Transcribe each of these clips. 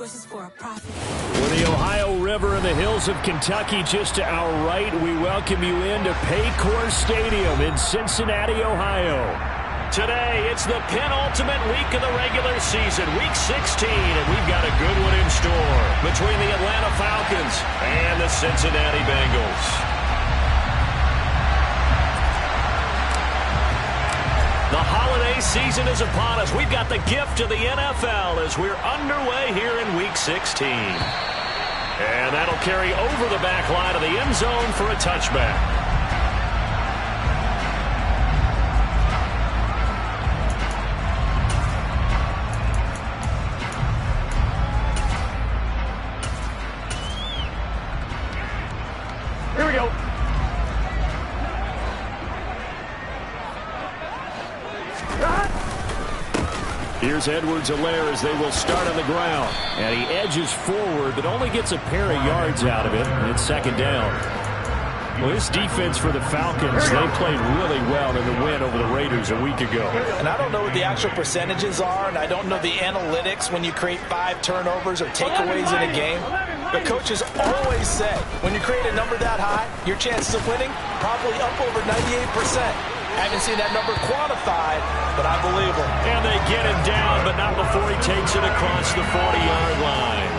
choices for a profit. With the Ohio River and the hills of Kentucky just to our right, we welcome you into Paycor Stadium in Cincinnati, Ohio. Today, it's the penultimate week of the regular season, week 16, and we've got a good one in store between the Atlanta Falcons and the Cincinnati Bengals. The holiday season is upon us. We've got the gift of the NFL as we're underway here in week 16. And that'll carry over the back line of the end zone for a touchback. Here we go. Here's Edwards-Helaire as they will start on the ground. And he edges forward, but only gets a pair of yards out of it. And it's second down. Well, this defense for the Falcons, they played really well in the win over the Raiders a week ago. And I don't know what the actual percentages are, and I don't know the analytics when you create 5 turnovers or takeaways in a game. But coaches always say, when you create a number that high, your chances of winning probably up over 98%. I haven't seen that number quantified, but I believe him. And they get him down, but not before he takes it across the 40-yard line.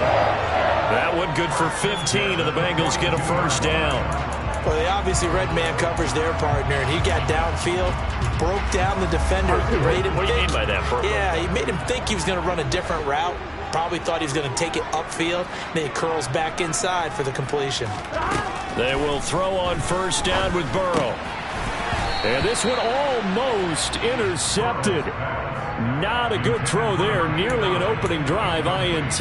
That one good for 15, and the Bengals get a first down. Well, they obviously read man coverage their partner, and he got downfield, broke down the defender. What do you mean by that? Yeah, he made him think he was going to run a different route. Probably thought he was going to take it upfield. Then he curls back inside for the completion. They will throw on first down with Burrow. And this one almost intercepted. Not a good throw there. Nearly an opening drive INT.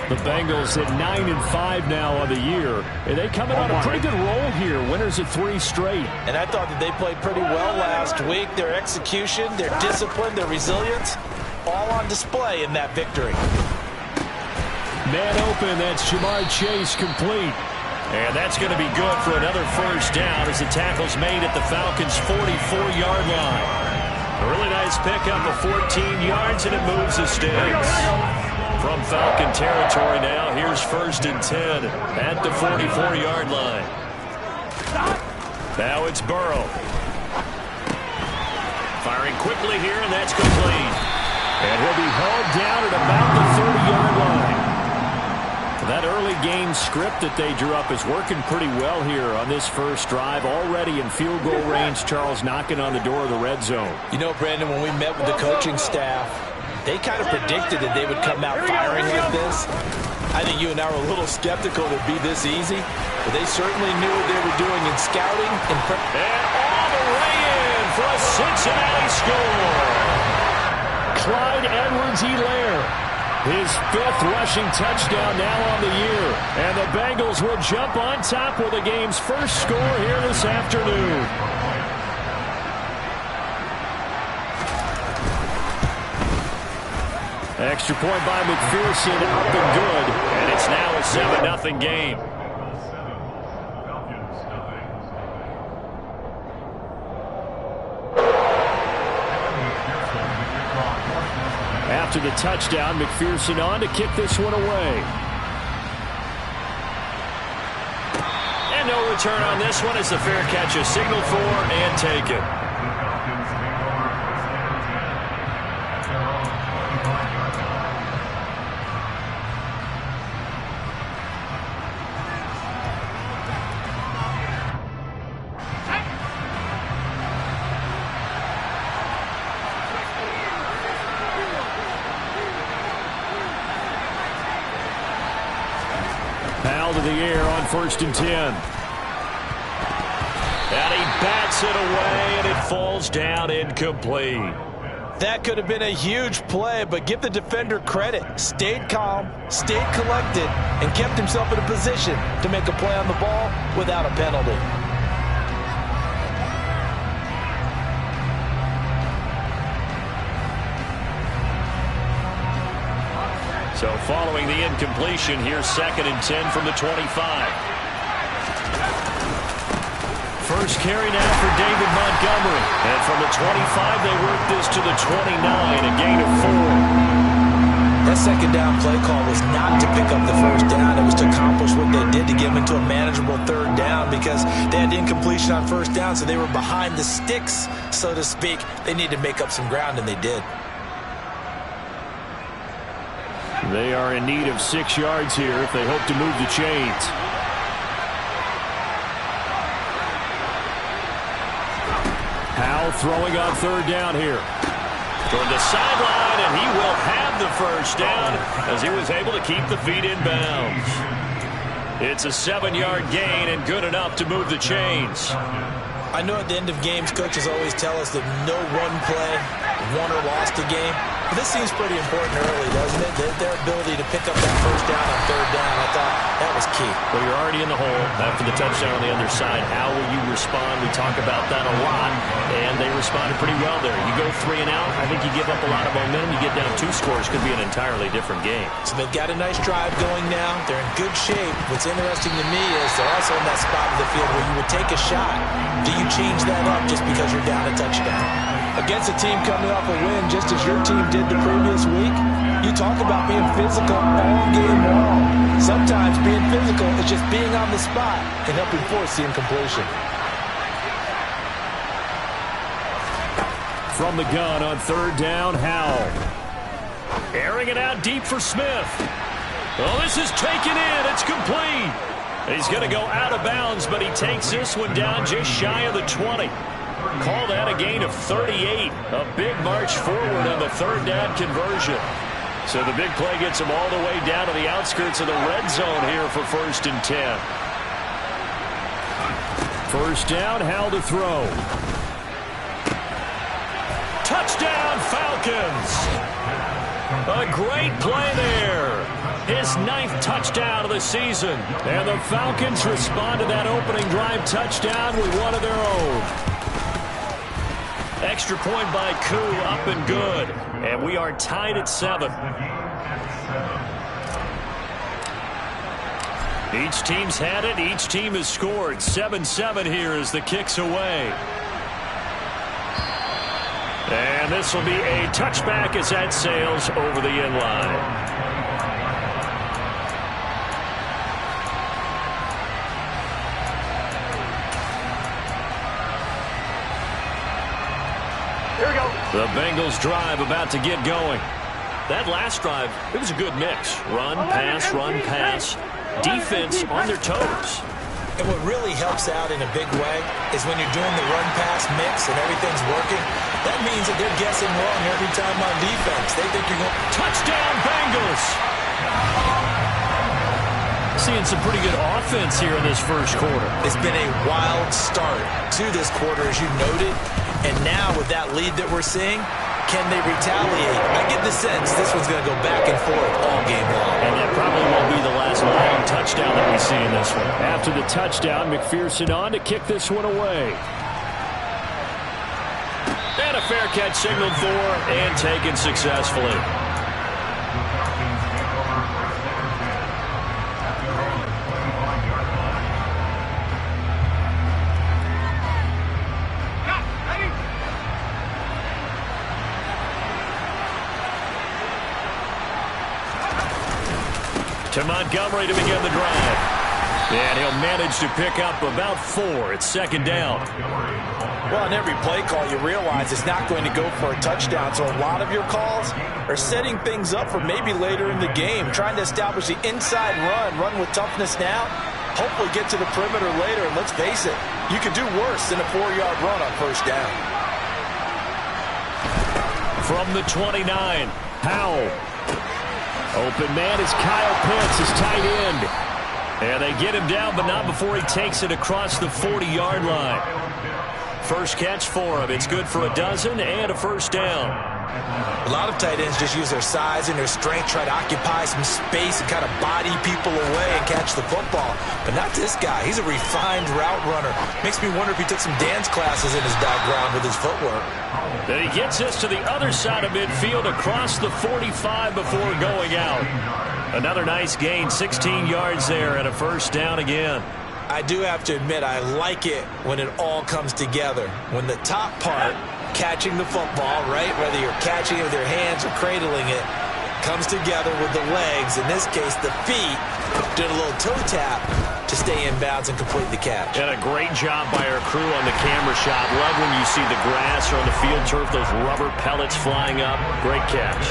The Bengals at 9-5 now on the year. And they come in on a pretty good roll here. Winners of 3 straight. And I thought that they played pretty well last week. Their execution, their discipline, their resilience, all on display in that victory. Man open. That's Jamar Chase complete. And that's going to be good for another first down as the tackle's made at the Falcons' 44-yard line. A really nice pickup of 14 yards, and it moves the sticks. From Falcon territory now, here's first and 10 at the 44-yard line. Now it's Burrow. Firing quickly here, and that's complete. And he'll be hauled down at about the 30-yard line. That early game script that they drew up is working pretty well here on this first drive. Already in field goal range, Charles knocking on the door of the red zone. You know, Brandon, when we met with the coaching staff, they kind of predicted that they would come out firing like this. I think you and I were a little skeptical that it'd be this easy, but they certainly knew what they were doing in scouting. And all the way in for a Cincinnati score. Clyde Edwards-Helaire. His 5th rushing touchdown now on the year. And the Bengals will jump on top with the game's first score here this afternoon. Extra point by McPherson, up and good. And it's now a 7-0 game. After the touchdown, McPherson on to kick this one away. And no return on this one as the fair catch is signaled for and taken. Powell to the air on first and 10. And he bats it away, and it falls down incomplete. That could have been a huge play, but give the defender credit. Stayed calm, stayed collected, and kept himself in a position to make a play on the ball without a penalty. So following the incompletion, here's second and 10 from the 25. First carry now for David Montgomery. And from the 25, they work this to the 29, a gain of 4. That second down play call was not to pick up the first down. It was to accomplish what they did to get them into a manageable third down because they had incompletion on first down, so they were behind the sticks, so to speak. They needed to make up some ground, and they did. They are in need of 6 yards here if they hope to move the chains. Howell throwing on third down here. Toward the sideline, and he will have the first down as he was able to keep the feet in bounds. It's a 7-yard gain and good enough to move the chains. I know at the end of games, coaches always tell us that no one play won or lost a game. But this seems pretty important early, doesn't it? Their ability to pick up that first down on third down, I thought that was key. Well, you're already in the hole after the touchdown on the other side. How will you respond? We talk about that a lot, and they responded pretty well there. You go 3 and out, I think you give up a lot of momentum. You get down 2 scores, could be an entirely different game. So they've got a nice drive going now. They're in good shape. What's interesting to me is they're also in that spot of the field where you would take a shot. Do you change that up just because you're down a touchdown? Against a team coming off a win, just as your team did the previous week, you talk about being physical all game long. Sometimes being physical is just being on the spot and helping force the incompletion. From the gun on third down, Howell. Airing it out deep for Smith. Well, this is taken in. It's complete. He's going to go out of bounds, but he takes this one down just shy of the 20. Call that a gain of 38. A big march forward on the third down conversion. So the big play gets him all the way down to the outskirts of the red zone here for 1st and 10. First down, Howell to throw. Touchdown, Falcons! A great play there. His 9th touchdown of the season. And the Falcons respond to that opening drive touchdown with one of their own. Extra point by Koo, up and good. And we are tied at 7. Each team's had it. Each team has scored. 7-7 here as the kick's away. And this will be a touchback as that sails over the end line. The Bengals drive about to get going. That last drive, it was a good mix. Run, pass. Defense on their toes. And what really helps out in a big way is when you're doing the run-pass mix and everything's working, that means that they're guessing wrong every time on defense. They think you're going, touchdown Bengals! Seeing some pretty good offense here in this first quarter. It's been a wild start to this quarter, as you noted. And now with that lead that we're seeing, can they retaliate? I get the sense this one's going to go back and forth all game long. And that probably won't be the last long touchdown that we see in this one. After the touchdown, McPherson on to kick this one away. And a fair catch signaled for and taken successfully. To Montgomery to begin the drive. And he'll manage to pick up about 4. It's 2nd down. Well, on every play call, you realize it's not going to go for a touchdown. So a lot of your calls are setting things up for maybe later in the game, trying to establish the inside run with toughness now, hopefully get to the perimeter later. And let's face it, you could do worse than a 4-yard run on first down. From the 29, Howell. Open man is Kyle Pitts, his tight end. And they get him down, but not before he takes it across the 40-yard line. First catch for him. It's good for a dozen and a first down. A lot of tight ends just use their size and their strength, try to occupy some space and kind of body people away and catch the football. But not this guy. He's a refined route runner. Makes me wonder if he took some dance classes in his background with his footwork. Then he gets us to the other side of midfield across the 45 before going out. Another nice gain, 16 yards there and a first down again. I do have to admit, I like it when it all comes together. When the top part, catching the football, right, whether you're catching it with your hands or cradling it, comes together with the legs, in this case the feet, did a little toe tap to stay in bounds and complete the catch. And a great job by our crew on the camera shot. Love when you see the grass or on the field turf, those rubber pellets flying up. Great catch.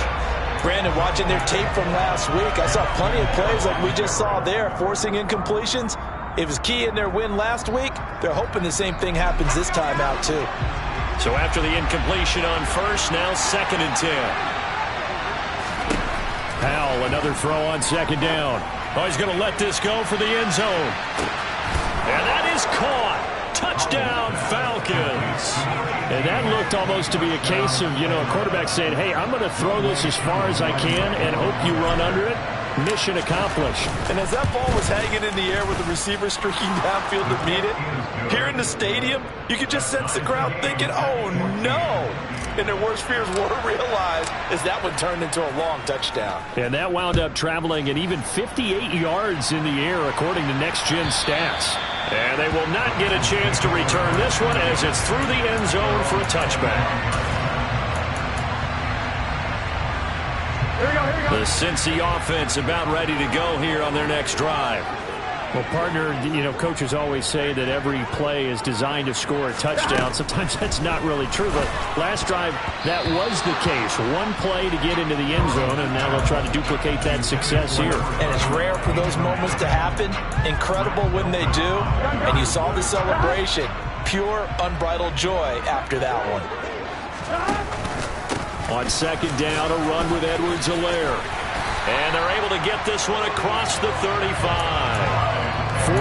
Brandon, watching their tape from last week, I saw plenty of plays like we just saw there, forcing incompletions. It was key in their win last week. They're hoping the same thing happens this time out, too. So after the incompletion on first, now 2nd and 10. Powell, another throw on 2nd down. Oh, he's going to let this go for the end zone. And that is caught. Touchdown, Falcons. And that looked almost to be a case of, a quarterback saying, hey, I'm going to throw this as far as I can and hope you run under it. Mission accomplished. And as that ball was hanging in the air with the receiver streaking downfield to meet it, here in the stadium, you could just sense the crowd thinking, oh, no. And their worst fears were realized as that one turned into a long touchdown. And that wound up traveling an even 58 yards in the air, according to Next Gen Stats. And they will not get a chance to return this one as it's through the end zone for a touchback. The Cincy offense about ready to go here on their next drive. Well, partner, coaches always say that every play is designed to score a touchdown. Sometimes that's not really true, but last drive, that was the case. One play to get into the end zone, and now they'll try to duplicate that success here. And it's rare for those moments to happen. Incredible when they do. And you saw the celebration. Pure, unbridled joy after that one. On 2nd down, a run with Edwards-Helaire. And they're able to get this one across the 35. 45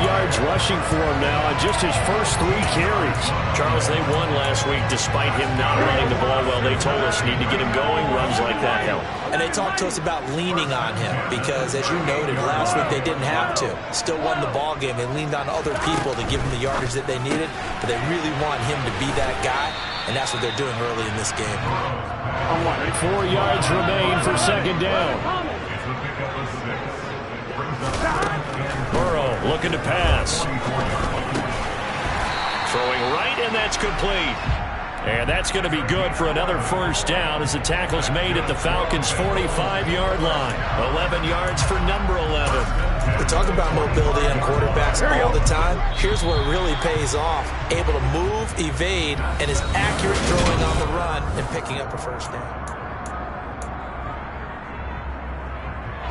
yards rushing for him now on just his first 3 carries. Charles, they won last week despite him not running the ball well. They told us need to get him going. Runs like that help. And they talked to us about leaning on him because, as you noted, last week they didn't have to. Still won the ball game. They leaned on other people to give them the yardage that they needed, but they really want him to be that guy, and that's what they're doing early in this game. 4 yards remain for 2nd down. Burrow looking to pass. Throwing right, and that's complete. And that's going to be good for another first down as the tackle's made at the Falcons' 45-yard line. 11 yards for number 11. We talk about mobility on quarterbacks all the time. Here's where it really pays off. Able to move, evade, and is accurate throwing on the run and picking up a first down.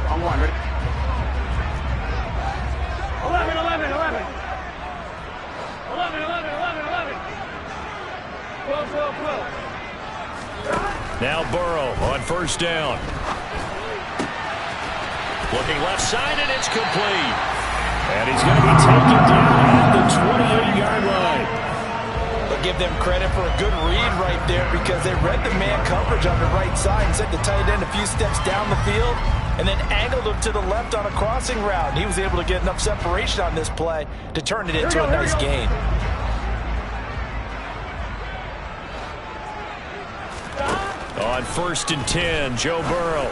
On one, ready? 11, 11, 11. 11, 11, 11, 11. 12, 12, 12. Now Burrow on first down. Looking left side, and it's complete. And he's going to be taken down at the 28-yard line. But give them credit for a good read right there because they read the man coverage on the right side and sent the tight end a few steps down the field and then angled him to the left on a crossing route. And he was able to get enough separation on this play to turn it into a nice gain. On 1st and 10, Joe Burrow.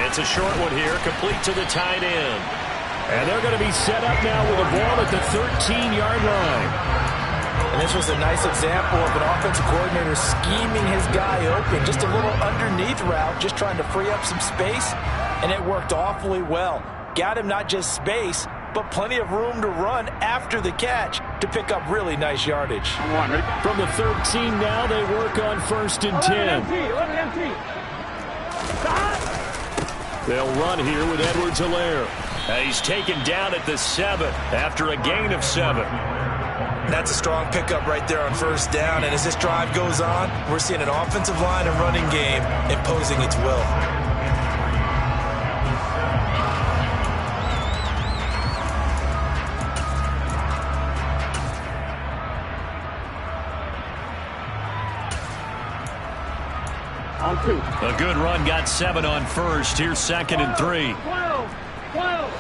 It's a short one here, complete to the tight end. And they're going to be set up now with a ball at the 13-yard line. And this was a nice example of an offensive coordinator scheming his guy open. Just a little underneath route, just trying to free up some space. And it worked awfully well. Got him not just space, but plenty of room to run after the catch to pick up really nice yardage. From the 13 now, they work on 1st and 10. They'll run here with Edwards-Helaire. He's taken down at the 7 after a gain of 7. That's a strong pickup right there on first down. And as this drive goes on, we're seeing an offensive line and running game imposing its will. On 2. A good run, got 7 on first. Here's 2nd and 3. 12, 12.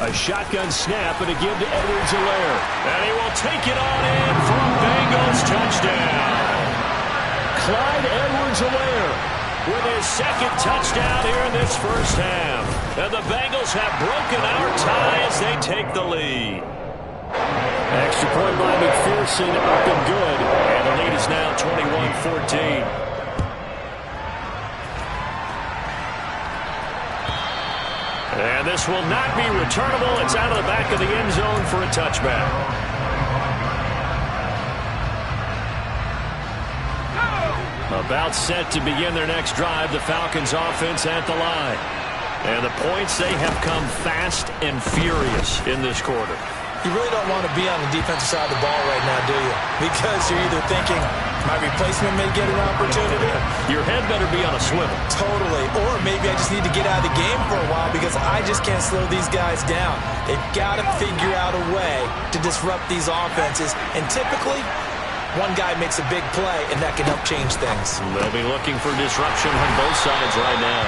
A shotgun snap and a give to Edwards-Helaire. And he will take it on in for a Bengals touchdown. Clyde Edwards-Helaire with his 2nd touchdown here in this first half. And the Bengals have broken our tie as they take the lead. Extra point by McPherson, up and good. And the lead is now 21-14. And this will not be returnable. It's out of the back of the end zone for a touchback. About set to begin their next drive, the Falcons offense at the line. And the points, they have come fast and furious in this quarter. You really don't want to be on the defensive side of the ball right now, do you? Because you're either thinking, my replacement may get an opportunity. Your head better be on a swivel. Totally. Or maybe I just need to get out of the game for a while because I just can't slow these guys down. They've got to figure out a way to disrupt these offenses. And typically, one guy makes a big play, and that can help change things. They'll be looking for disruption on both sides right now.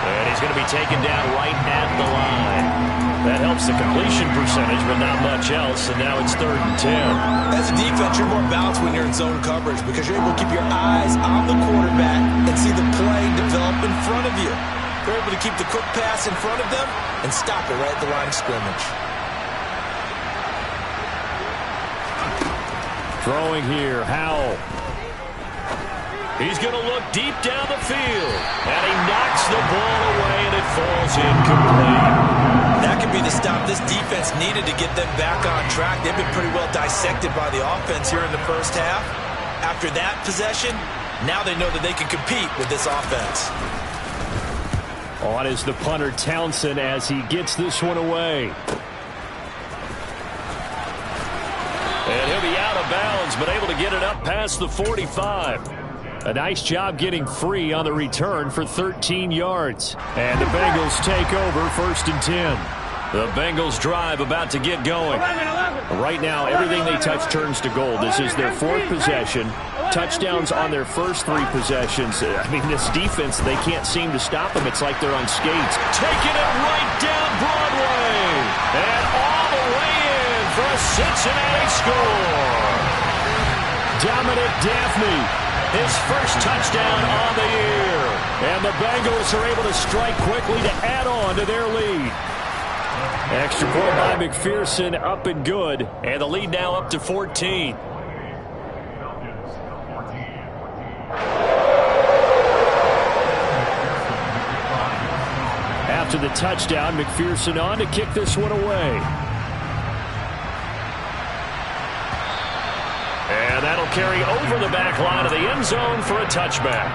And he's going to be taken down right at the line. That helps the completion percentage, but not much else, and now it's 3rd and 10. As a defense, you're more balanced when you're in zone coverage because you're able to keep your eyes on the quarterback and see the play develop in front of you. They're able to keep the quick pass in front of them and stop it right at the line of scrimmage. Throwing here, Howell. He's going to look deep down the field, and he knocks the ball away, and it falls incomplete. That could be the stop this defense needed to get them back on track. They've been pretty well dissected by the offense here in the first half. After that possession, now they know that they can compete with this offense. On is the punter Townsend as he gets this one away. And he'll be out of bounds, but able to get it up past the 45. A nice job getting free on the return for 13 yards. And the Bengals take over 1st and 10. The Bengals drive about to get going. Right now, everything they touch turns to gold. This is their 4th possession. Touchdowns on their first 3 possessions. I mean, this defense, they can't seem to stop them. It's like they're on skates. Taking it right down Broadway. And all the way in for a Cincinnati score. Dominic Daphne. His first touchdown on the year. And the Bengals are able to strike quickly to add on to their lead. Extra point by McPherson, up and good. And the lead now up to 14. After the touchdown, McPherson on to kick this one away. And that'll carry over the back line of the end zone for a touchback.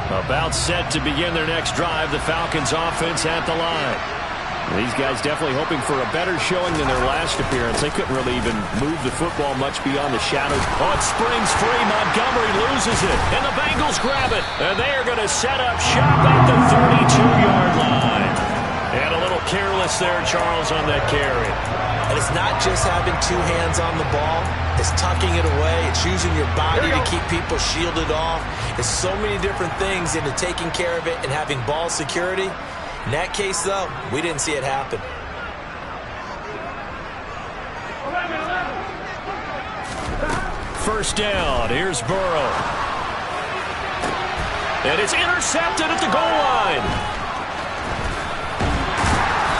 About set to begin their next drive, the Falcons offense at the line. These guys definitely hoping for a better showing than their last appearance. They couldn't really even move the football much beyond the shadows. Oh, it springs free. Montgomery loses it. And the Bengals grab it. And they are going to set up shop at the 32-yard line. And a little careless there, Charles, on that carry. And it's not just having 2 hands on the ball. It's tucking it away. It's using your body to keep people shielded off. It's so many different things into taking care of it and having ball security. In that case, though, we didn't see it happen. First down. Here's Burrow. And it's intercepted at the goal line.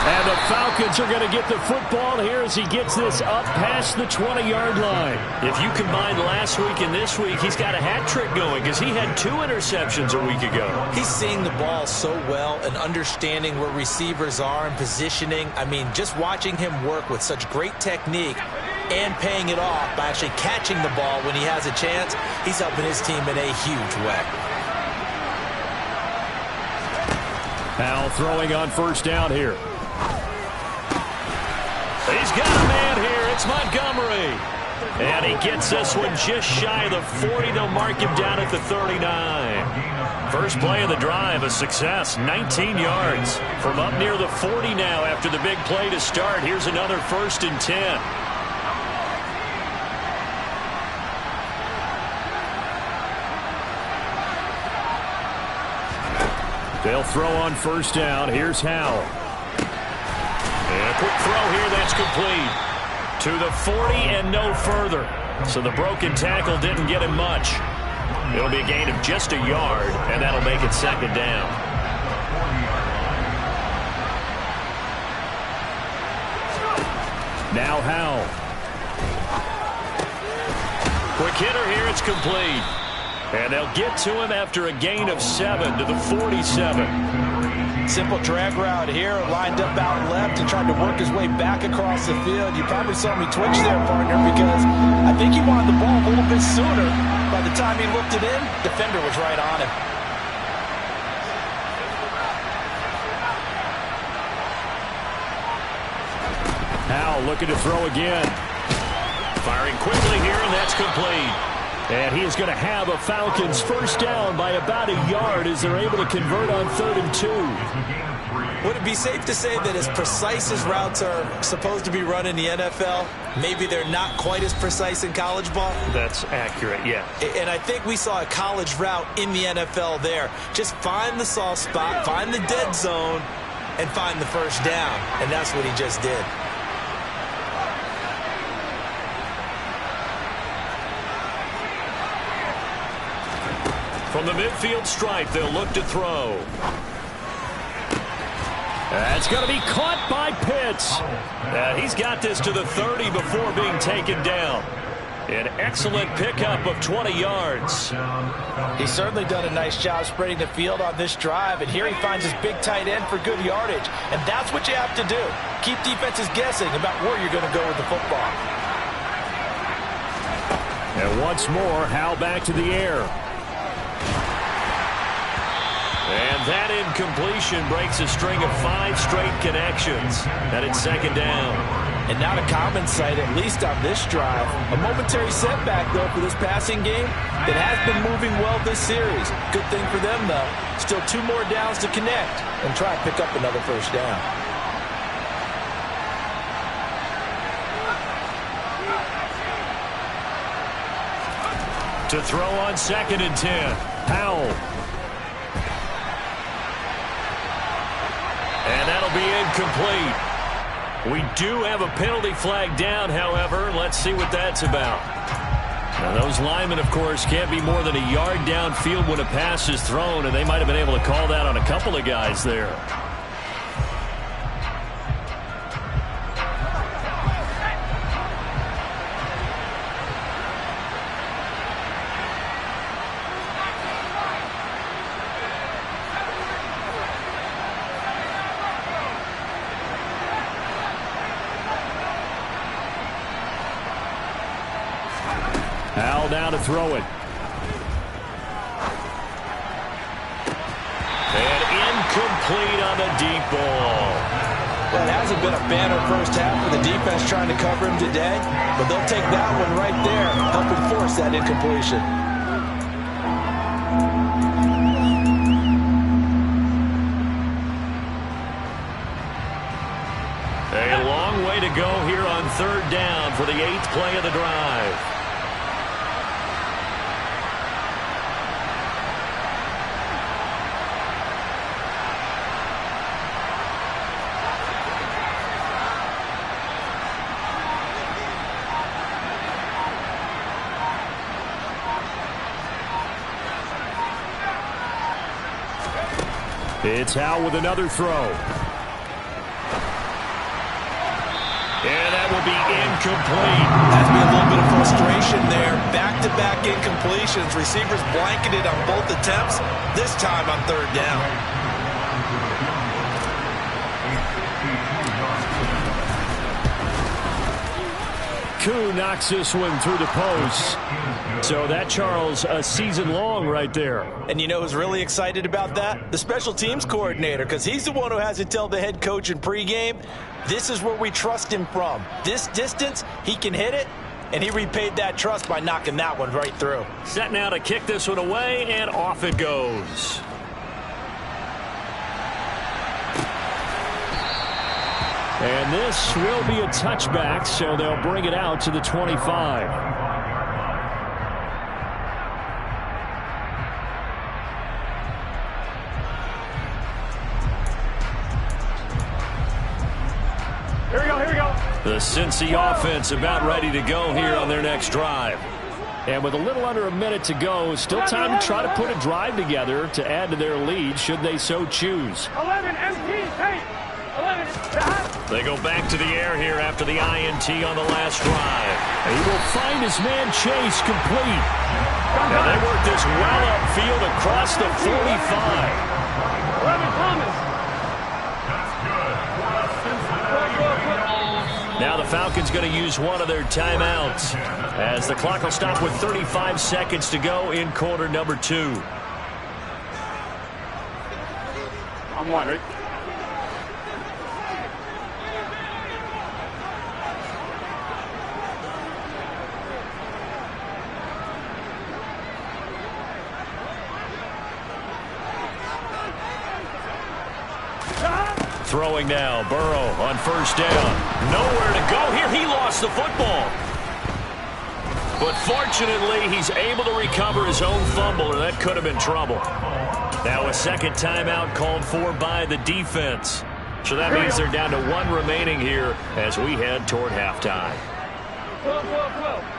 And the Falcons are going to get the football here as he gets this up past the 20-yard line. If you combine last week and this week, he's got a hat trick going because he had 2 interceptions a week ago. He's seeing the ball so well and understanding where receivers are and positioning. I mean, just watching him work with such great technique and paying it off by actually catching the ball when he has a chance, he's helping his team in a huge way. Howell throwing on first down here. He's got a man here. It's Montgomery. And he gets this one just shy of the 40. They'll mark him down at the 39. First play of the drive, a success. 19 yards from up near the 40 now after the big play to start. Here's another 1st and 10. They'll throw on first down. Here's Howell. And a quick throw here that's complete. To the 40 and no further. So the broken tackle didn't get him much. It'll be a gain of just a yard, and that'll make it second down. Now Howell. Quick hitter here, it's complete. And they'll get to him after a gain of 7 to the 47. Simple drag route here, lined up out left and tried to work his way back across the field. You probably saw me twitch there, partner, because I think he wanted the ball a little bit sooner. By the time he looked it in, defender was right on him. Howell looking to throw again. Firing quickly here, and that's complete. And he is going to have a Falcons first down by about a yard as they're able to convert on 3rd and 2. Would it be safe to say that as precise as routes are supposed to be run in the NFL, maybe they're not quite as precise in college ball? That's accurate, yeah. And I think we saw a college route in the NFL there. Just find the soft spot, find the dead zone, and find the first down. And that's what he just did. From the midfield stripe, they'll look to throw. That's going to be caught by Pitts. He's got this to the 30 before being taken down. An excellent pickup of 20 yards. He's certainly done a nice job spreading the field on this drive, and here he finds his big tight end for good yardage. And that's what you have to do. Keep defenses guessing about where you're going to go with the football. And once more, Howell back to the air. And that incompletion breaks a string of 5 straight connections. And it's second down. And not a common sight, at least on this drive. A momentary setback, though, for this passing game that has been moving well this series. Good thing for them, though. Still 2 more downs to connect and try and pick up another first down. To throw on 2nd and 10. Howell. And that'll be incomplete. We do have a penalty flag down, however. Let's see what that's about. Now, those linemen, of course, can't be more than a yard downfield when a pass is thrown, and they might have been able to call that on a couple of guys there. Howell down to throw it. And incomplete on the deep ball. Well, it hasn't been a banner first half for the defense trying to cover him today, but they'll take that one right there, helping force that incompletion. A long way to go here on 3rd down for the 8th play of the drive. It's Howell with another throw. And that will be incomplete. Has to be a little bit of frustration there. Back-to-back incompletions. Receivers blanketed on both attempts, this time on 3rd down. Koo knocks this one through the post. So that, Charles, a season long right there. And you know who's really excited about that? The special teams coordinator, because he's the one who has to tell the head coach in pregame, this is where we trust him from. This distance, he can hit it, and he repaid that trust by knocking that one right through. Set now to kick this one away, and off it goes. And this will be a touchback, so they'll bring it out to the 25. Here we go, here we go. The Cincy offense about ready to go here on their next drive. And with a little under a minute to go, still time to try to put a drive together to add to their lead should they so choose. 11 MP, hey! 11, They go back to the air here after the INT on the last drive. He will find his man Chase complete. Now they work this well upfield across the 45. 11 Thomas. Now the Falcons going to use one of their timeouts as the clock will stop with 35 seconds to go in quarter number 2. I'm wondering. Throwing now, Burrow on first down. Nowhere to go here. He lost the football. But fortunately, he's able to recover his own fumble, or that could have been trouble. Now a second timeout called for by the defense. So that means they're down to 1 remaining here as we head toward halftime. 12.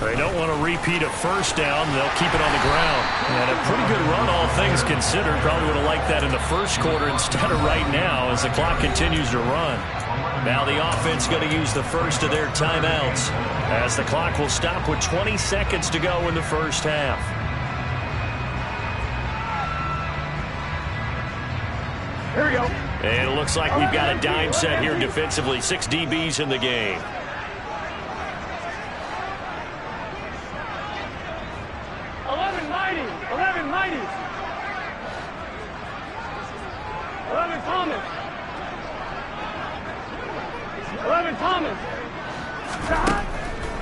They don't want to repeat a first down. They'll keep it on the ground. And a pretty good run, all things considered. Probably would have liked that in the first quarter instead of right now as the clock continues to run. Now the offense going to use the first of their timeouts as the clock will stop with 20 seconds to go in the first half. Here we go. And it looks like we've got a dime set here defensively. 6 DBs in the game. 11 Thomas. 11 Thomas.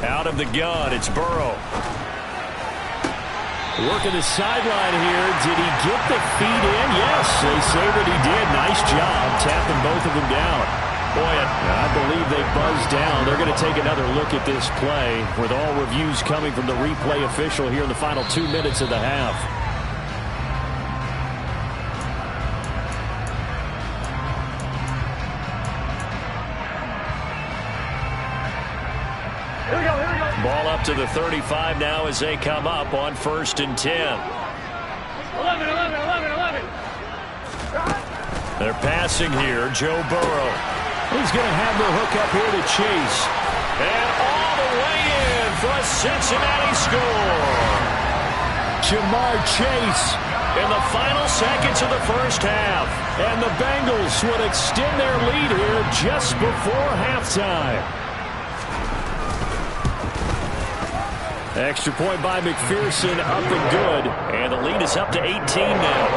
Out of the gun, it's Burrow. Working the sideline here. Did he get the feet in? Yes, they say that he did. Nice job tapping both of them down. Boy, I believe they buzzed down. They're going to take another look at this play with all reviews coming from the replay official here in the final 2 minutes of the half. Here we go. Ball up to the 35 now as they come up on 1st and 10. 11. They're passing here. Joe Burrow. He's going to have the hook up here to Chase. And all the way in for a Cincinnati score. Jamar Chase In the final seconds of the first half. And the Bengals would extend their lead here just before halftime. Extra point by McPherson, up and good. And the lead is up to 18 now.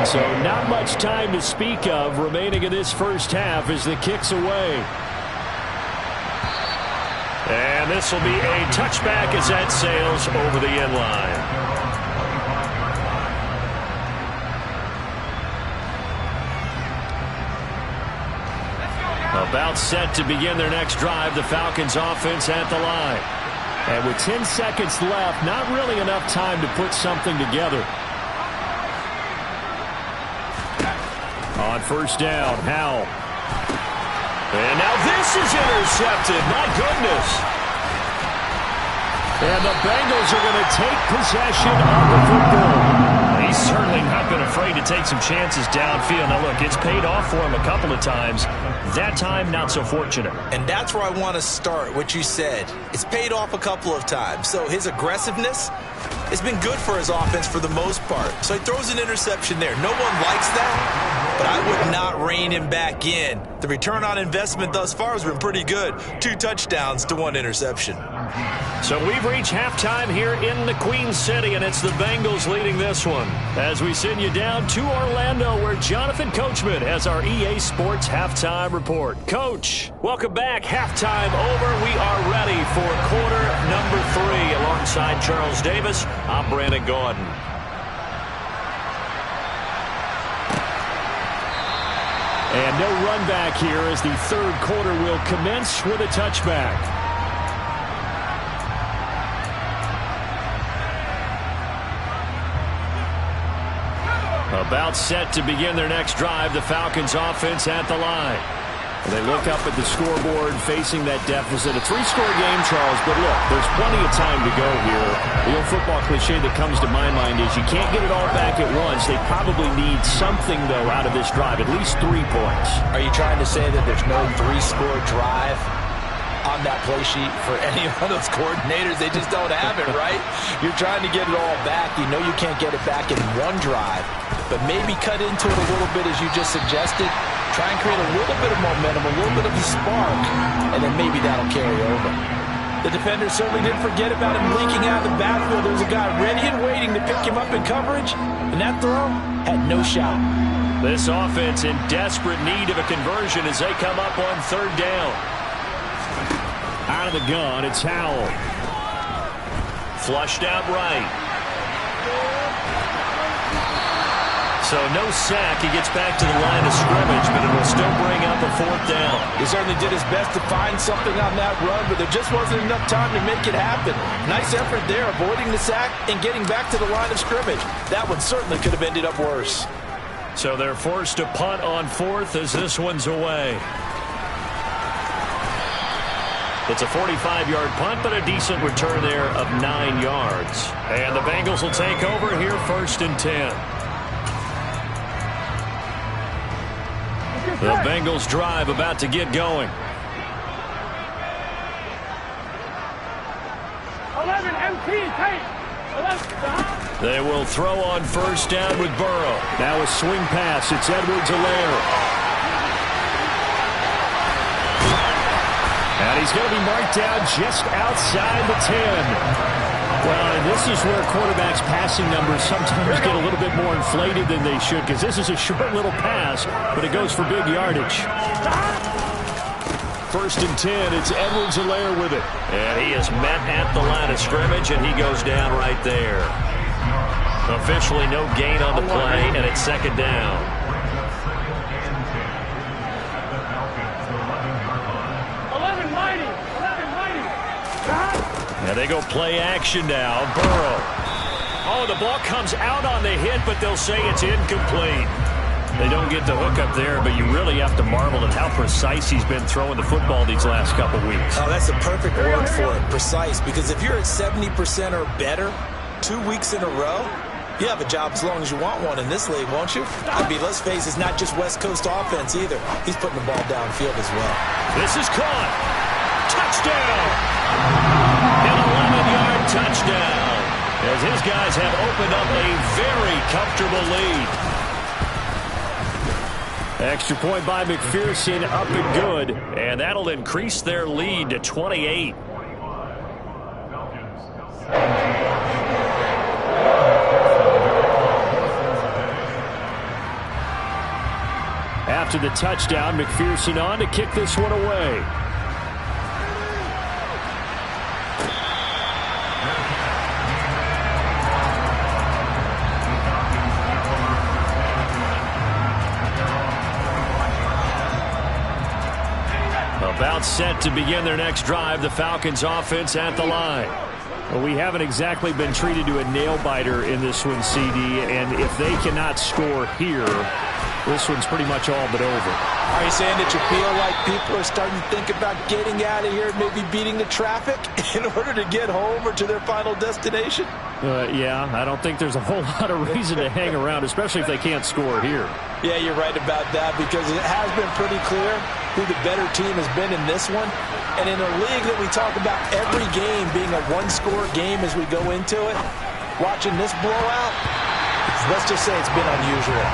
So not much time to speak of remaining in this first half as the kick's away. And this will be a touchback as that sails over the end line. About set to begin their next drive, the Falcons offense at the line. And with 10 seconds left, not really enough time to put something together. On first down, Howell. And now this is intercepted. My goodness. And the Bengals are going to take possession of the football. He's certainly not been afraid to take some chances downfield. Now, look, it's paid off for him a couple of times. That time, not so fortunate. And that's where I want to start, what you said. It's paid off a couple of times. So his aggressiveness has been good for his offense for the most part. So he throws an interception there. No one likes that, but I would not rein him back in. The return on investment thus far has been pretty good. 2 touchdowns to 1 interception. So we've reached halftime here in the Queen City, and it's the Bengals leading this one. As we send you down to Orlando, where Jonathan Coachman has our EA Sports Halftime Report. Coach, welcome back. Halftime over. We are ready for quarter number 3. Alongside Charles Davis, I'm Brandon Gordon. And no run back here as the third quarter will commence with a touchback. About set to begin their next drive, the Falcons offense at the line. They look up at the scoreboard, facing that deficit. A three-score game, Charles, but look, there's plenty of time to go here. The old football cliche that comes to my mind is you can't get it all back at once. They probably need something, though, out of this drive, at least 3 points. Are you trying to say that there's no three-score drive on that play sheet for any of those coordinators? They just don't have it, right? You're trying to get it all back. You know you can't get it back in one drive, but maybe cut into it a little bit as you just suggested. Try and create a little bit of momentum, a little bit of a spark, and then maybe that'll carry over. The defender certainly didn't forget about him leaking out of the backfield. There was a guy ready and waiting to pick him up in coverage, and that throw had no shot. This offense in desperate need of a conversion as they come up on 3rd down. Out of the gun, it's Howell. Flushed out right. So no sack. He gets back to the line of scrimmage, but it will still bring up a 4th down. He certainly did his best to find something on that run, but there just wasn't enough time to make it happen. Nice effort there, avoiding the sack and getting back to the line of scrimmage. That one certainly could have ended up worse. So they're forced to punt on 4th as this one's away. It's a 45-yard punt, but a decent return there of 9 yards. And the Bengals will take over here 1st and 10. The Bengals drive about to get going. 11 MT, tight. 11. They will throw on 1st down with Burrow. Now a swing pass. It's Edwards-Helaire. And he's going to be marked down just outside the 10. Well, and this is where quarterbacks' passing numbers sometimes get a little bit more inflated than they should, because this is a short little pass, but it goes for big yardage. 1st and 10, it's Edwards-Helaire with it. And he is met at the line of scrimmage, and he goes down right there. Officially no gain on the play, and it's 2nd down. 11 mighty. And they go play action now. Burrow. Oh, the ball comes out on the hit, but they'll say it's incomplete. They don't get the hook up there, but you really have to marvel at how precise he's been throwing the football these last couple weeks. Oh, that's the perfect word for it, precise, because if you're at 70% or better 2 weeks in a row, you have a job as long as you want one in this league, won't you? I mean, let's face it, it's not just West Coast offense either. He's putting the ball downfield as well. This is caught. Touchdown. An 11-yard touchdown, as his guys have opened up a very comfortable lead. Extra point by McPherson, up and good. And that'll increase their lead to 28. After the touchdown, McPherson on to kick this one away. About set to begin their next drive, the Falcons offense at the line. Well, we haven't exactly been treated to a nail-biter in this one, CD, and if they cannot score here, this one's pretty much all but over. Are you saying that you feel like people are starting to think about getting out of here, maybe beating the traffic in order to get home or to their final destination? Yeah, I don't think there's a whole lot of reason to hang around, especially if they can't score here. Yeah, you're right about that, because it has been pretty clear who the better team has been in this one. And in a league that we talk about every game being a one-score game as we go into it, watching this blowout, let's just say it's been unusual.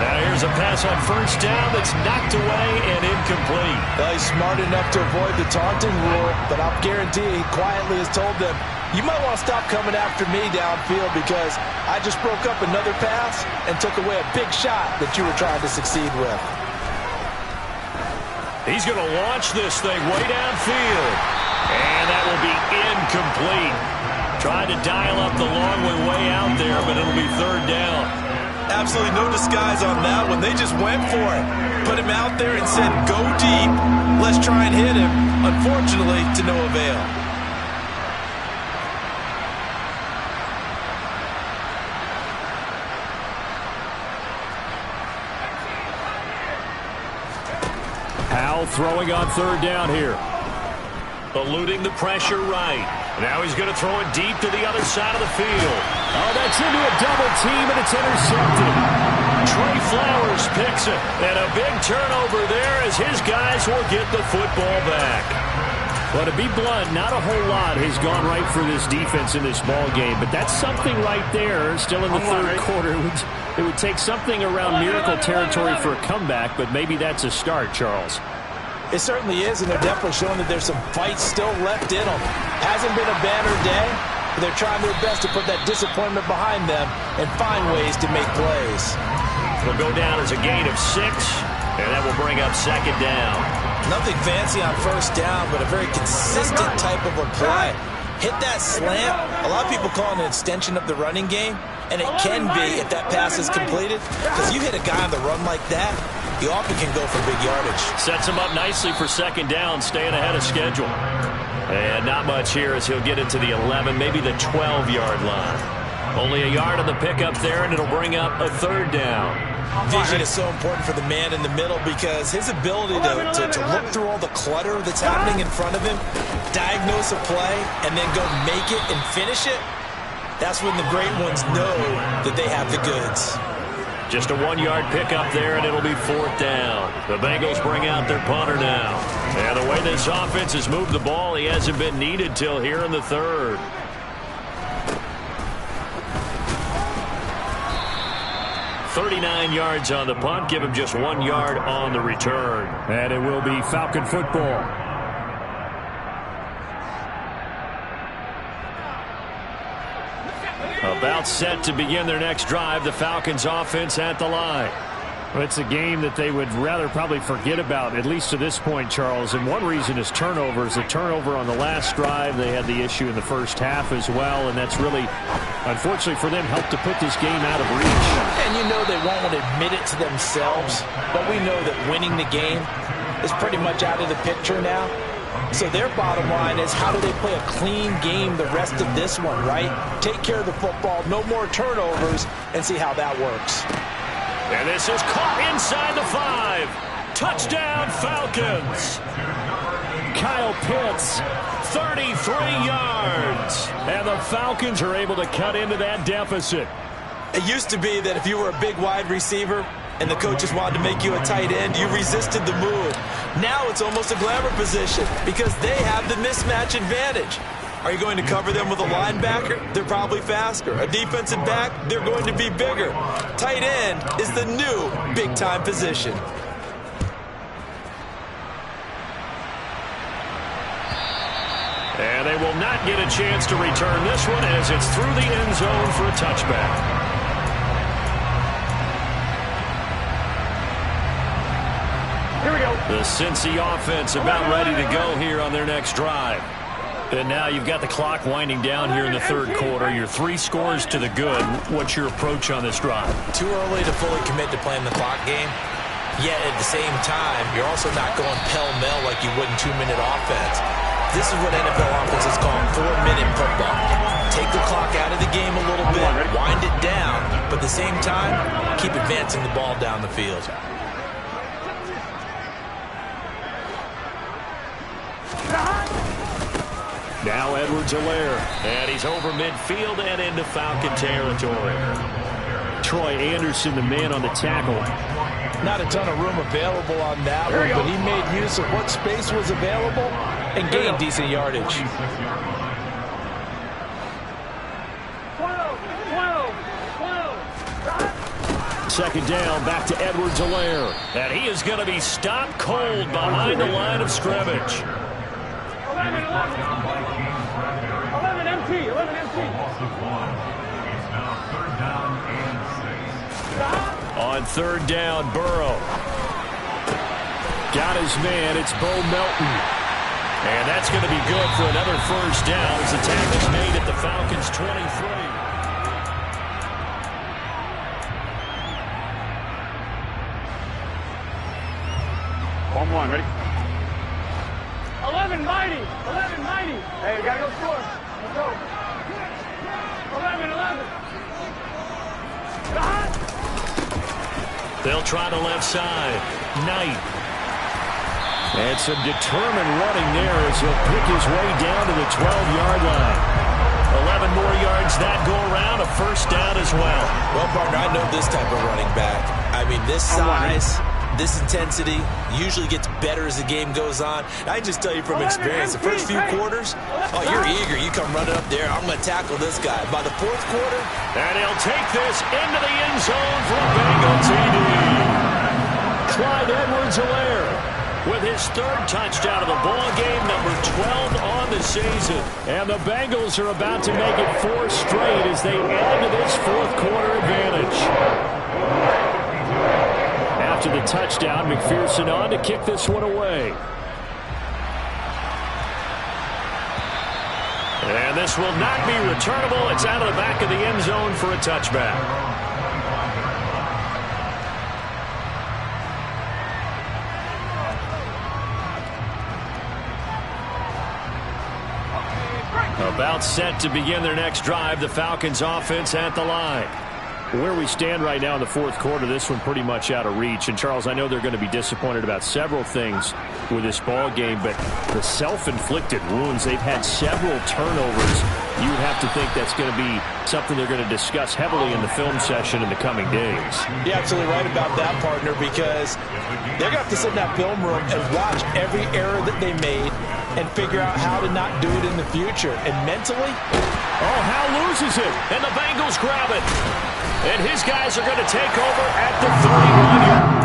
Now here's a pass on 1st down that's knocked away and incomplete. Well, he's smart enough to avoid the taunting rule, but I'll guarantee he quietly has told them, you might want to stop coming after me downfield because I just broke up another pass and took away a big shot that you were trying to succeed with. He's going to launch this thing way downfield. And that will be incomplete. Tried to dial up the long one way out there, but it'll be 3rd down. Absolutely no disguise on that one. They just went for it. Put him out there and said, go deep. Let's try and hit him. Unfortunately, to no avail. Howell Burrow throwing on third down here. Eluding the pressure right. Now he's going to throw it deep to the other side of the field. Oh, that's into a double team, and it's intercepted. Trey Flowers picks it. And a big turnover there as his guys will get the football back. Well, to be blunt, not a whole lot has gone right for this defense in this ball game, but that's something right there. Still in the third quarter. It would take something around miracle territory for a comeback, but maybe that's a start, Charles. It certainly is, and they're definitely showing that there's some fight still left in them. Hasn't been a banner day, but they're trying their best to put that disappointment behind them and find ways to make plays. It'll go down as a gain of 6, and that will bring up second down. Nothing fancy on first down, but a very consistent type of a play. Hit that slant. A lot of people call it an extension of the running game, and it can be if that pass is completed, because you hit a guy on the run like that, he often can go for big yardage. Sets him up nicely for second down, staying ahead of schedule. And not much here as he'll get into the 11, maybe the 12-yard line. Only a yard on the pickup there, and it'll bring up a third down. Vision is so important for the man in the middle because his ability to look through all the clutter that's happening in front of him, diagnose a play, and then go make it and finish it, that's when the great ones know that they have the goods. Just a 1-yard pickup there, and it'll be fourth down. The Bengals bring out their punter now. And the way this offense has moved the ball, he hasn't been needed till here in the third. .39 yards on the punt, give him just 1 yard on the return. And it will be Falcon football. About set to begin their next drive, the Falcons offense at the line. Well, it's a game that they would rather probably forget about, at least to this point, Charles. And one reason is turnovers. The turnover on the last drive, they had the issue in the first half as well, and that's really, unfortunately for them, helped to put this game out of reach. And you know they won't want to admit it to themselves, but we know that winning the game is pretty much out of the picture now. So their bottom line is, how do they play a clean game the rest of this one, right? Take care of the football, no more turnovers, and see how that works. And this is caught inside the 5. Touchdown, Falcons. Kyle Pitts, 33 yards. and the Falcons are able to cut into that deficit. It used to be that if you were a big wide receiver and the coaches wanted to make you a tight end, you resisted the move. Now it's almost a glamour position because they have the mismatch advantage. Are you going to cover them with a linebacker? They're probably faster. A defensive back? They're going to be bigger. Tight end is the new big-time position. And they will not get a chance to return this one as it's through the end zone for a touchback. Here we go. The Cincy offense about ready to go here on their next drive. And now you've got the clock winding down here in the third quarter. You're 3 scores to the good. What's your approach on this drive? Too early to fully commit to playing the clock game. Yet at the same time, you're also not going pell-mell like you would in 2-minute offense. This is what NFL offenses call 4-minute football. Take the clock out of the game a little bit, wind it down, but at the same time, keep advancing the ball down the field. Now Edwards-Helaire, and he's over midfield and into Falcon territory. Troy Anderson, the man on the tackle. Not a ton of room available on that one, but he made use of what space was available and gained decent yardage. 12, 12. Second down, back to Edwards-Helaire. And he is going to be stopped cold behind the line of scrimmage. 11, 11. 11 MT, 11 MT. On third down, Burrow. Got his man, it's Bo Melton. And that's going to be good for another first down as the tackle's made at the Falcons' 23. One, ready? 11 mighty, 11 mighty. Hey, we gotta go score. Let's go. 11, 11. They'll try the left side. Knight. And some determined running there as he'll pick his way down to the 12-yard line. 11 more yards that go around, a first down as well. Well, partner, I know this type of running back. I mean, this size, this intensity usually gets better as the game goes on. I can just tell you from experience, the first few quarters, oh, you're eager. You come running up there, I'm going to tackle this guy. By the fourth quarter, and he'll take this into the end zone for a Bengal TD. Clyde Edwards-Helaire with his third touchdown of the ball game, number 12 on the season. And the Bengals are about to make it 4 straight as they add to this fourth quarter advantage. After the touchdown, McPherson on to kick this one away. And this will not be returnable. It's out of the back of the end zone for a touchback. About set to begin their next drive, the Falcons offense at the line. Where we stand right now in the fourth quarter, this one pretty much out of reach. And, Charles, I know they're going to be disappointed about several things with this ball game, but the self-inflicted wounds, they've had several turnovers. You would have to think that's going to be something they're going to discuss heavily in the film session in the coming days. You're absolutely right about that, partner, because they're going to have to sit in that film room and watch every error that they made and figure out how to not do it in the future. And mentally, oh, Howe loses it, and the Bengals grab it. And his guys are going to take over at the 31-yard.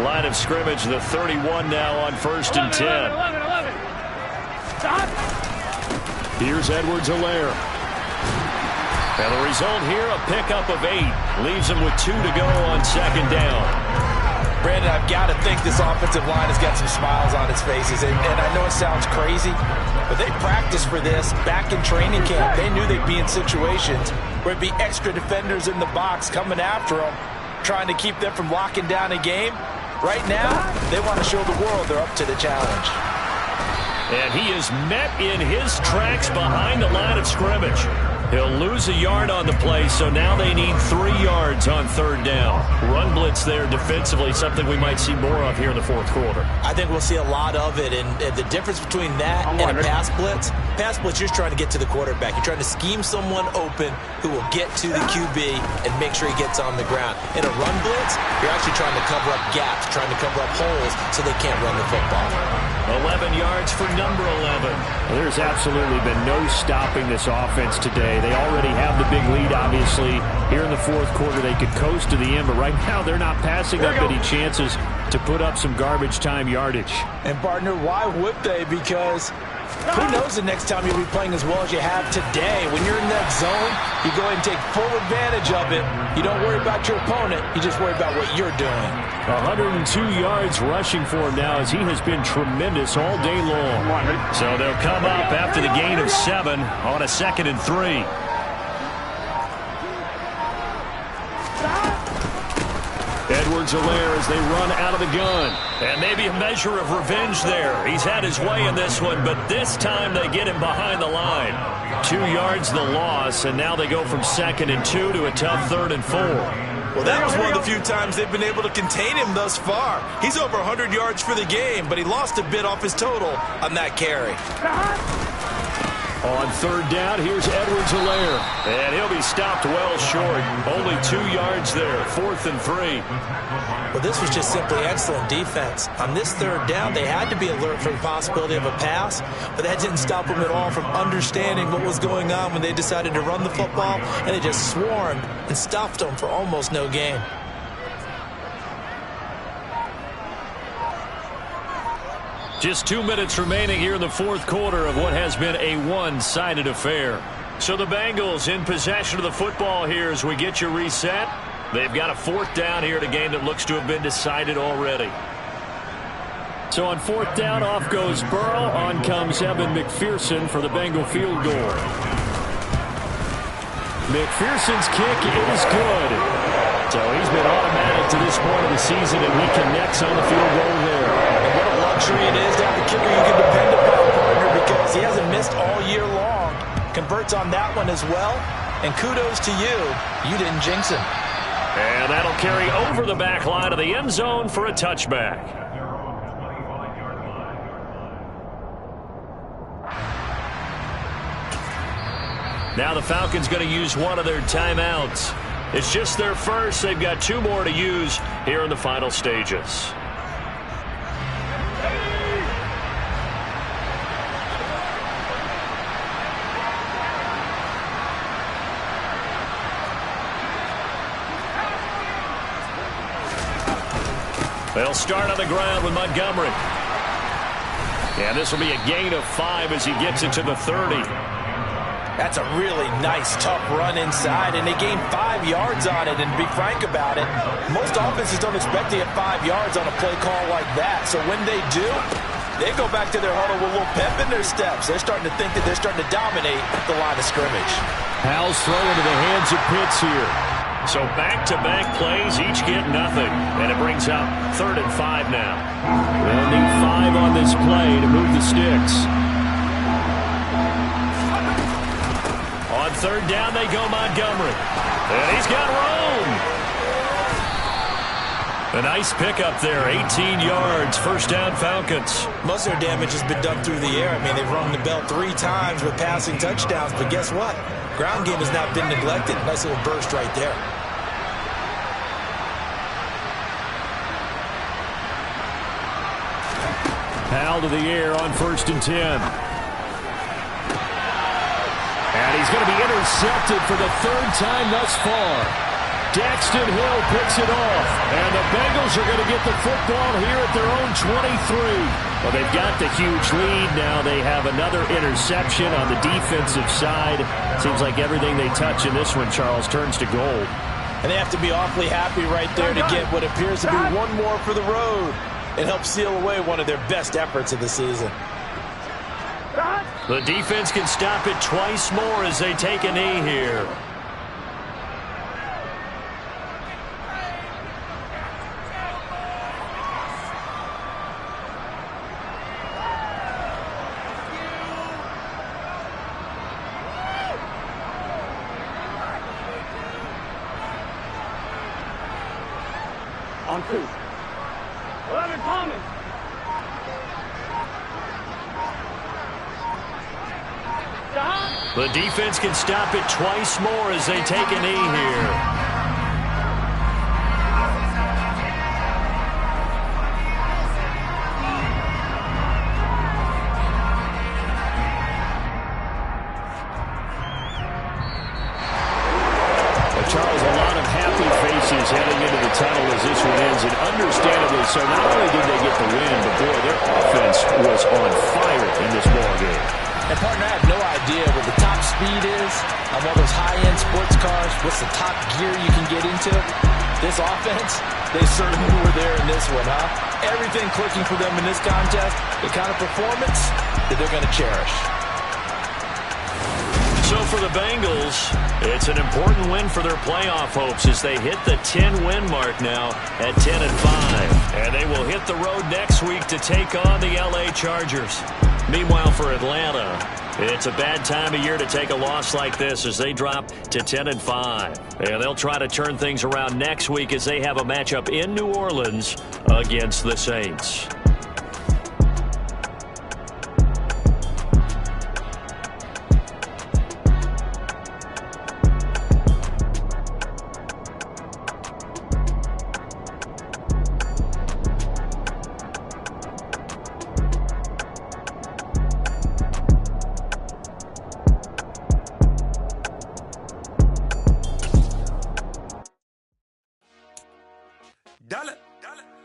Line of scrimmage, the 31 now on 1st and 10. 11. Stop. Here's Edwards-Helaire. And the result here, a pickup of 8. Leaves him with 2 to go on 2nd down. Brandon, I've got to think this offensive line has got some smiles on its faces. And I know it sounds crazy, but they practiced for this back in training camp. They knew they'd be in situations where it'd be extra defenders in the box coming after them, trying to keep them from locking down a game. Right now, they want to show the world they're up to the challenge. And he is met in his tracks behind the line of scrimmage. He'll lose a yard on the play, so now they need 3 yards on 3rd down. Run blitz there defensively, something we might see more of here in the 4th quarter. I think we'll see a lot of it, and the difference between that and a pass blitz, you're just trying to get to the quarterback. You're trying to scheme someone open who will get to the QB and make sure he gets on the ground. In a run blitz, you're actually trying to cover up gaps, trying to cover up holes so they can't run the football. 11 yards for number 11. Well, there's absolutely been no stopping this offense today. They already have the big lead, obviously. Here in the 4th quarter, they could coast to the end, but right now they're not passing up any chances to put up some garbage time yardage. And, partner, why would they? Because who knows the next time you'll be playing as well as you have today. When you're in that zone, you go ahead and take full advantage of it. You don't worry about your opponent. You just worry about what you're doing. 102 yards rushing for him now as he has been tremendous all day long. So they'll come up after the gain of 7 on a 2nd and 3. Edwards-Helaire as they run out of the gun. And maybe a measure of revenge there. He's had his way in this one, but this time they get him behind the line. 2 yards the loss, and now they go from 2nd and 2 to a tough 3rd and 4. Well, that was one of the few times they've been able to contain him thus far. He's over 100 yards for the game, but he lost a bit off his total on that carry. On 3rd down, here's Edwards-Helaire. And he'll be stopped well short. Only 2 yards there, 4th and 3. Well, this was just simply excellent defense. On this 3rd down, they had to be alert for the possibility of a pass, but that didn't stop them at all from understanding what was going on when they decided to run the football, and they just swarmed and stopped them for almost no gain. Just 2 minutes remaining here in the 4th quarter of what has been a one-sided affair. So the Bengals in possession of the football here as we get you reset. They've got a 4th down here in a game that looks to have been decided already. So on 4th down, off goes Burrow. On comes Evan McPherson for the Bengal field goal. McPherson's kick is good. So he's been automatic to this point of the season, and he connects on the field goal there. And what a luxury it is to have a kicker you can depend upon, partner, because he hasn't missed all year long. Converts on that one as well. And kudos to you. You didn't jinx him. And that'll carry over the back line of the end zone for a touchback. Now the Falcons going to use one of their timeouts. It's just their first. They've got 2 more to use here in the final stages. They'll start on the ground with Montgomery. And this will be a gain of 5 as he gets it to the 30. That's a really nice, tough run inside, and they gained 5 yards on it. And to be frank about it, most offenses don't expect to get 5 yards on a play call like that. So when they do, they go back to their huddle with a little pep in their steps. They're starting to think that they're starting to dominate the line of scrimmage. Howell's throw into the hands of Pitts here. So back-to-back plays, each get nothing. And it brings up 3rd and 5 now. They'll need 5 on this play to move the sticks. On 3rd down, they go Montgomery. And he's got room. A nice pickup there, 18 yards, 1st down Falcons. Most of their damage has been done through the air. I mean, they've rung the bell 3 times with passing touchdowns, but guess what? Ground game has not been neglected. Nice little burst right there. Powell to the air on 1st and 10. And he's going to be intercepted for the 3rd time thus far. Daxton Hill picks it off. And the Bengals are going to get the football here at their own 23. Well, they've got the huge lead. Now they have another interception on the defensive side. Seems like everything they touch in this one, Charles, turns to gold. And they have to be awfully happy right there to get what appears to be one more for the road and help seal away one of their best efforts of the season. The defense can stop it twice more as they take a knee here. On 2. 11 Thomas. The defense can stop it twice more as they take a knee here. Charles, a lot of happy faces heading into the tunnel as this one ends, and understandably so. Not only did they get the win, but boy, their offense was on fire in this ball game. And partner, I have no idea what the top speed is on one of those high-end sports cars. What's the top gear you can get into? This offense, they certainly were there in this one, huh? Everything clicking for them in this contest, the kind of performance that they're going to cherish. So for the Bengals, it's an important win for their playoff hopes as they hit the 10-win mark now at 10-5. And they will hit the road next week to take on the L.A. Chargers. Meanwhile, for Atlanta, it's a bad time of year to take a loss like this as they drop to 10-5. And they'll try to turn things around next week as they have a matchup in New Orleans against the Saints.